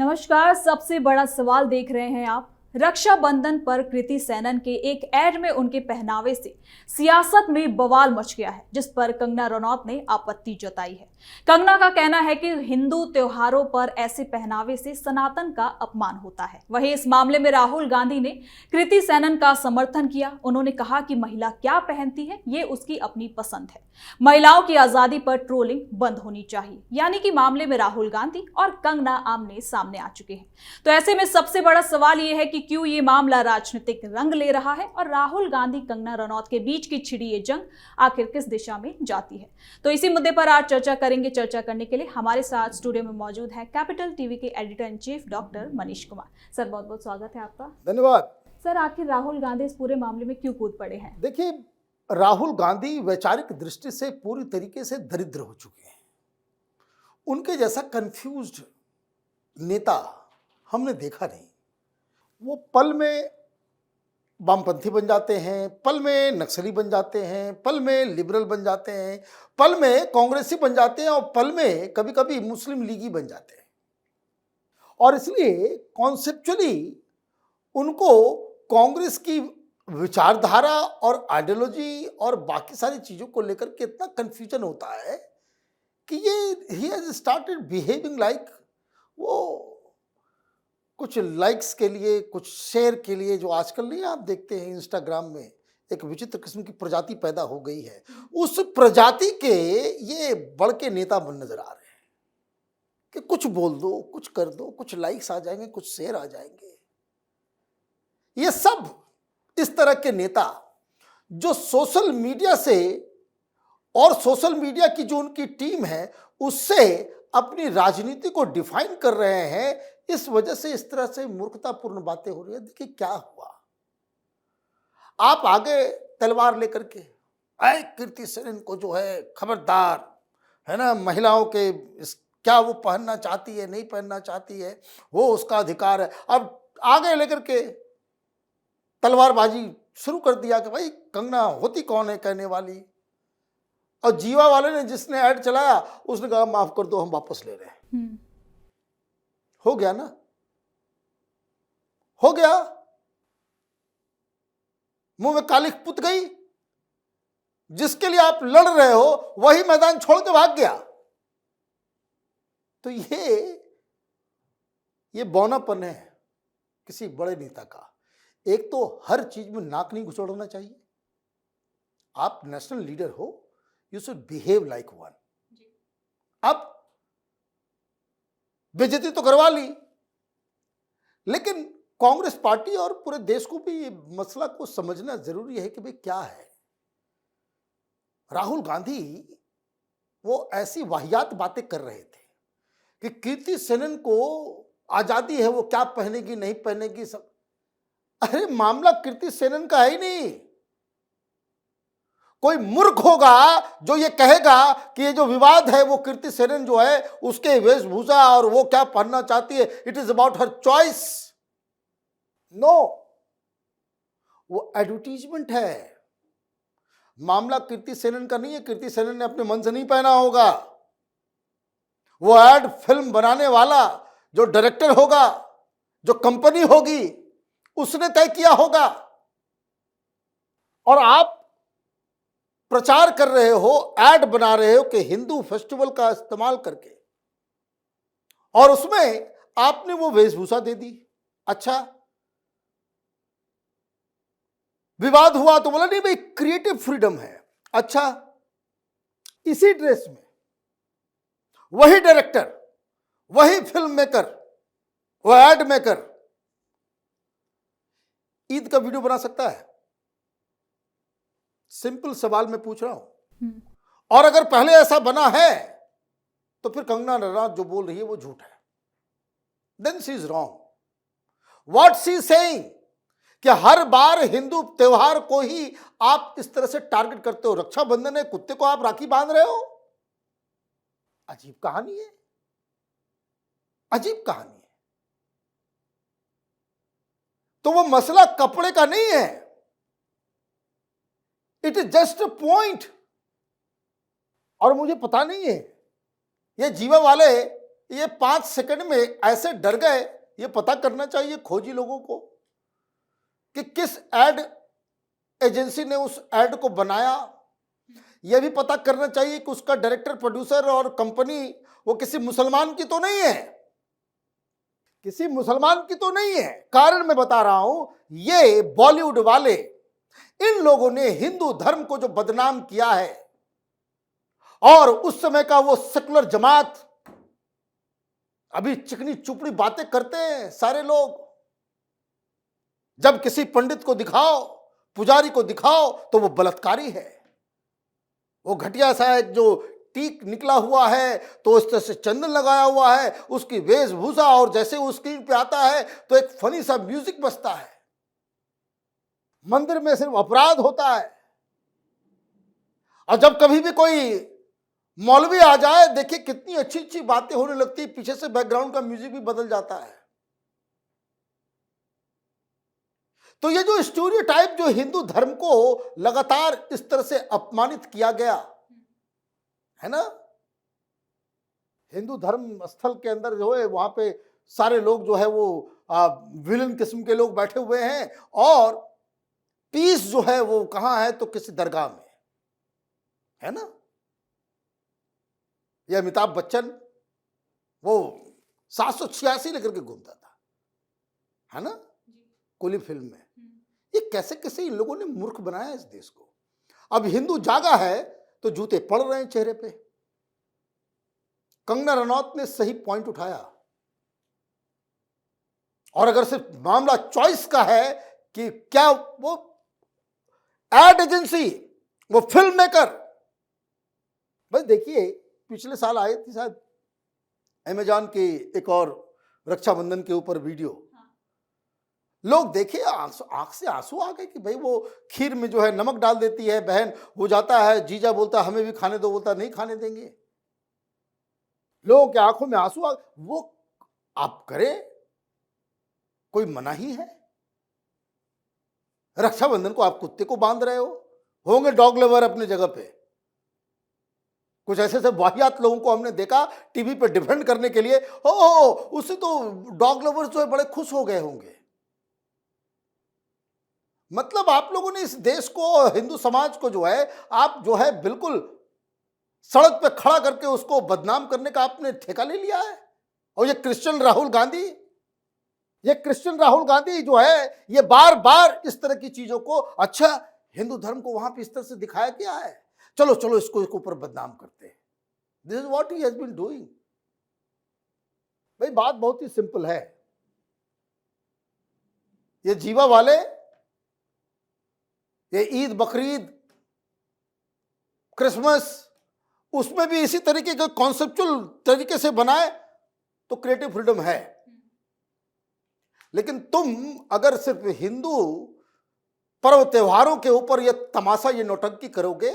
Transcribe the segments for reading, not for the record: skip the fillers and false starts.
नमस्कार। सबसे बड़ा सवाल देख रहे हैं आप। रक्षाबंधन पर कृति सेनन के एक एड में उनके पहनावे से सियासत में बवाल मच गया है, जिस पर कंगना रनौत ने आपत्ति जताई है। कंगना का कहना है कि हिंदू त्योहारों पर ऐसे पहनावे से सनातन का अपमान होता है। वहीं इस मामले में राहुल गांधी ने कृति सेनन का समर्थन किया। उन्होंने कहा कि महिला क्या पहनती है ये उसकी अपनी पसंद है, महिलाओं की आजादी पर ट्रोलिंग बंद होनी चाहिए। यानी कि मामले में राहुल गांधी और कंगना आमने सामने आ चुके हैं। तो ऐसे में सबसे बड़ा सवाल ये है कि क्यों ये मामला राजनीतिक रंग ले रहा है और राहुल गांधी कंगना रनौत के बीच की छिड़ी ये जंग आखिर किस दिशा में जाती है। तो इसी मुद्दे पर आज चर्चा करेंगे। चर्चा करने के लिए हमारे साथ स्टूडियो में मौजूद है कैपिटल टीवी के editor in chief doctor Manish Kumar. Sir, बहुत बहुत स्वागत है आपका। धन्यवाद। सर, आखिर राहुल गांधी इस पूरे मामले में क्यों कूद पड़े हैं? देखिए, राहुल गांधी वैचारिक दृष्टि से पूरी तरीके से दरिद्र हो चुके हैं। उनके जैसा कंफ्यूज्ड नेता हमने देखा नहीं। वो पल में वामपंथी बन जाते हैं, पल में नक्सली बन जाते हैं, पल में लिबरल बन जाते हैं, पल में कांग्रेसी बन जाते हैं और पल में कभी कभी मुस्लिम लीगी बन जाते हैं। और इसलिए कॉन्सेप्चुअली उनको कांग्रेस की विचारधारा और आइडियोलॉजी और बाकी सारी चीजों को लेकर के इतना कंफ्यूजन होता है कि ये he has started behaving like वो कुछ लाइक्स के लिए, कुछ शेयर के लिए, जो आजकल नहीं आप देखते हैं इंस्टाग्राम में एक विचित्र किस्म की प्रजाति पैदा हो गई है, उस प्रजाति के ये बड़ के नेता बन नजर आ रहे हैं कि कुछ बोल दो, कुछ कर दो, कुछ लाइक्स आ जाएंगे, कुछ शेयर आ जाएंगे। ये सब इस तरह के नेता जो सोशल मीडिया से और सोशल मीडिया की जो उनकी टीम है उससे अपनी राजनीति को डिफाइन कर रहे हैं, इस वजह से इस तरह से मूर्खतापूर्ण बातें हो रही है। देखिए क्या हुआ, आप आगे तलवार लेकर के आए कीर्ति सेनन को जो है खबरदार, है ना, महिलाओं के क्या वो पहनना चाहती है नहीं पहनना चाहती है वो उसका अधिकार है। अब आगे लेकर के तलवारबाजी शुरू कर दिया कि भाई कंगना होती कौन है कहने वाली। और जीवा वाले ने जिसने ऐड चलाया उसने कहा माफ कर दो, हम वापस ले रहे हैं। हो गया ना, हो गया, मुंह में कालिख पुत गई। जिसके लिए आप लड़ रहे हो वही मैदान छोड़ के भाग गया। तो ये बौनापन है किसी बड़े नेता का। एक तो हर चीज में नाक नहीं घुसड़ना चाहिए। आप नेशनल लीडर हो, you should behave like one. अब बेइज्जती तो करवा ली, लेकिन कांग्रेस पार्टी और पूरे देश को भी ये मसला को समझना जरूरी है कि भाई क्या है। राहुल गांधी वो ऐसी वाहियात बातें कर रहे थे कि कीर्ति सेनन को आजादी है, वो क्या पहनेगी नहीं पहनेगी सब। अरे मामला कीर्ति सेनन का है ही नहीं। कोई मूर्ख होगा जो ये कहेगा कि ये जो विवाद है वो कीर्ति सेनन जो है उसके वेशभूषा और वो क्या पहनना चाहती है, it is about her choice. No, वो एडवर्टीजमेंट है। मामला कीर्ति सेनन का नहीं है। कीर्ति सेनन ने अपने मन से नहीं पहना होगा। वो एड फिल्म बनाने वाला जो डायरेक्टर होगा, जो कंपनी होगी, उसने तय किया होगा। और आप प्रचार कर रहे हो, एड बना रहे हो कि हिंदू फेस्टिवल का इस्तेमाल करके, और उसमें आपने वो वेशभूषा दे दी। अच्छा, विवाद हुआ तो बोला नहीं भाई क्रिएटिव फ्रीडम है। अच्छा, इसी ड्रेस में वही डायरेक्टर, वही फिल्म मेकर, वो एड मेकर ईद का वीडियो बना सकता है? सिंपल सवाल मैं पूछ रहा हूं। और अगर पहले ऐसा बना है तो फिर कंगना रनौत जो बोल रही है वो झूठ है। Then she is wrong. What she is saying कि हर बार हिंदू त्योहार को ही आप इस तरह से टारगेट करते हो। रक्षाबंधन है, कुत्ते को आप राखी बांध रहे हो। अजीब कहानी है, अजीब कहानी है। तो वो मसला कपड़े का नहीं है, it is just a point. और मुझे पता नहीं है ये जीवा वाले ये 5 सेकंड में ऐसे डर गए, ये पता करना चाहिए खोजी लोगों को कि किस एड एजेंसी ने उस एड को बनाया। यह भी पता करना चाहिए कि उसका डायरेक्टर, प्रोड्यूसर और कंपनी वो किसी मुसलमान की तो नहीं है, किसी मुसलमान की तो नहीं है। कारण मैं बता रहा हूं, ये बॉलीवुड वाले इन लोगों ने हिंदू धर्म को जो बदनाम किया है, और उस समय का वो सेकुलर जमात, अभी चिकनी चुपड़ी बातें करते हैं सारे लोग। जब किसी पंडित को दिखाओ, पुजारी को दिखाओ, तो वो बलात्कारी है। वो घटिया सा एक जो टीक निकला हुआ है, तो इस तरह से चंदन लगाया हुआ है, उसकी वेशभूषा, और जैसे वो स्क्रीन पे आता है तो एक फनी सा म्यूजिक बजता है। मंदिर में सिर्फ अपराध होता है। और जब कभी भी कोई मौलवी आ जाए, देखिए कितनी अच्छी अच्छी बातें होने लगती है, पीछे से बैकग्राउंड का म्यूजिक भी बदल जाता है। तो ये जो स्टीरियोटाइप, जो हिंदू धर्म को लगातार इस तरह से अपमानित किया गया है ना, हिंदू धर्म स्थल के अंदर जो है वहां पे सारे लोग जो है वो विलन किस्म के लोग बैठे हुए हैं, और पीस जो है वो कहां है, तो किसी दरगाह में है ना। ये अमिताभ बच्चन वो 786 लेकर के घूमता था, है ना, कुली फिल्म में। ये कैसे कैसे इन लोगों ने मूर्ख बनाया इस देश को। अब हिंदू जागा है तो जूते पड़ रहे हैं चेहरे पे। कंगना रनौत ने सही पॉइंट उठाया, और अगर सिर्फ मामला चॉइस का है कि क्या वो एड एजेंसी, वो फिल्म मेकर, भाई देखिए पिछले साल आई थी शायद अमेजॉन की एक और रक्षाबंधन के ऊपर वीडियो, लोग देखे आंख से आंसू आ गए कि भाई वो खीर में जो है नमक डाल देती है बहन, हो जाता है, जीजा बोलता हमें भी खाने दो, बोलता नहीं खाने देंगे। लोगों के आंखों में आंसू आ, वो आप करें, कोई मना ही है। रक्षाबंधन को आप कुत्ते को बांध रहे हो, होंगे डॉग लवर अपने जगह पे। कुछ ऐसे ऐसे वाहियात लोगों को हमने देखा टीवी पे डिफेंड करने के लिए, हो उससे तो डॉग लवर्स जो है बड़े खुश हो गए होंगे। मतलब आप लोगों ने इस देश को, हिंदू समाज को जो है, आप जो है बिल्कुल सड़क पे खड़ा करके उसको बदनाम करने का आपने ठेका ले लिया है। और ये क्रिश्चियन राहुल गांधी जो है, ये बार बार इस तरह की चीजों को, अच्छा हिंदू धर्म को वहां पे इस तरह से दिखाया गया है, चलो चलो इसको इसके ऊपर बदनाम करते हैं। This is what he has been doing. भाई बात बहुत ही सिंपल है। ये जीवा वाले, ये ईद, बकरीद, क्रिसमस, उसमें भी इसी तरीके के कॉन्सेप्चुअल तरीके से बनाए तो क्रिएटिव फ्रीडम है। लेकिन तुम अगर सिर्फ हिंदू पर्व त्योहारों के ऊपर ये तमाशा, ये नौटंकी करोगे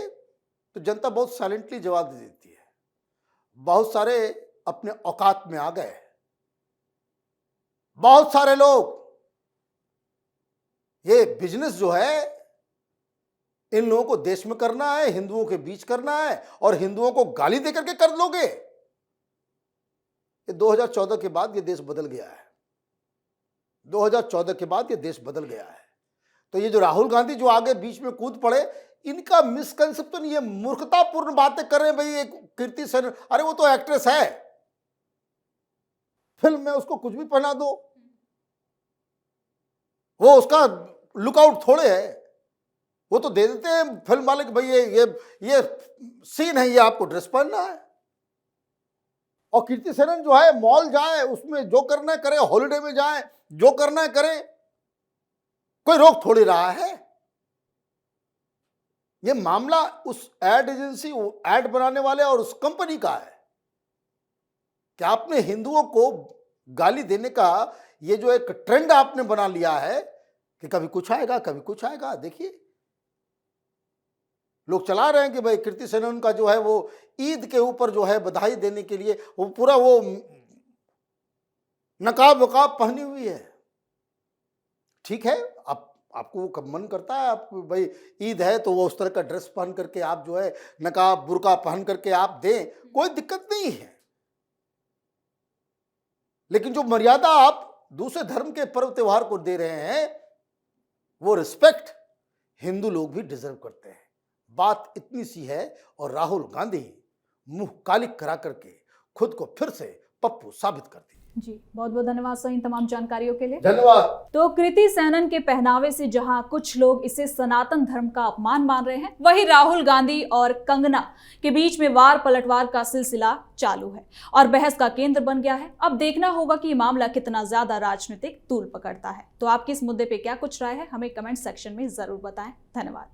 तो जनता बहुत साइलेंटली जवाब दे देती है। बहुत सारे अपने औकात में आ गए, बहुत सारे लोग ये बिजनेस जो है इन लोगों को देश में करना है, हिंदुओं के बीच करना है, और हिंदुओं को गाली देकर के कर लोगे। ये 2014 के बाद ये देश बदल गया है। 2014 के बाद ये देश बदल गया है। तो ये जो राहुल गांधी जो आगे बीच में कूद पड़े, इनका मिसकंसेप्शन, ये मूर्खतापूर्ण बातें कर रहे हैं। भाई एक कीर्ति सेनन, अरे वो तो एक्ट्रेस है, फिल्म में उसको कुछ भी पहना दो, वो उसका लुकआउट थोड़े है। वो तो दे देते हैं फिल्म वाले कि भाई ये सीन है, ये आपको ड्रेस पहनना है। और कीर्ति सेनन जो है मॉल जाए, उसमें जो करना है करे, हॉलिडे में जाए, जो करना है करे, कोई रोक थोड़ी रहा है। ये मामला उस एड एजेंसी, एड बनाने वाले और उस कंपनी का है कि आपने हिंदुओं को गाली देने का ये जो एक ट्रेंड आपने बना लिया है कि कभी कुछ आएगा, कभी कुछ आएगा। देखिए लोग चला रहे हैं कि भाई कीर्ति सेनन का जो है वो ईद के ऊपर जो है बधाई देने के लिए वो पूरा वो नकाब वकाब पहनी हुई है। ठीक है, आपको वो कब मन करता है, आप भाई ईद है तो वो उस तरह का ड्रेस पहन करके आप जो है नकाब बुर्का पहन करके आप दें, कोई दिक्कत नहीं है। लेकिन जो मर्यादा आप दूसरे धर्म के पर्व त्योहार को दे रहे हैं, वो रिस्पेक्ट हिंदू लोग भी डिजर्व करते हैं। बात इतनी सी है और राहुल गांधी मुंह काली करा करके खुद को फिर से पप्पू साबित कर दी। जी, बहुत बहुत धन्यवाद सर इन तमाम जानकारियों के लिए। धन्यवाद। तो कृति सेनन के पहनावे से जहां कुछ लोग इसे सनातन धर्म का अपमान मान रहे हैं, वहीं राहुल गांधी और कंगना के बीच में वार पलटवार का सिलसिला चालू है और बहस का केंद्र बन गया है। अब देखना होगा कि ये मामला कितना ज्यादा राजनीतिक तूल पकड़ता है। तो आपकी इस मुद्दे पे क्या कुछ राय है, हमें कमेंट सेक्शन में जरूर बताएं। धन्यवाद।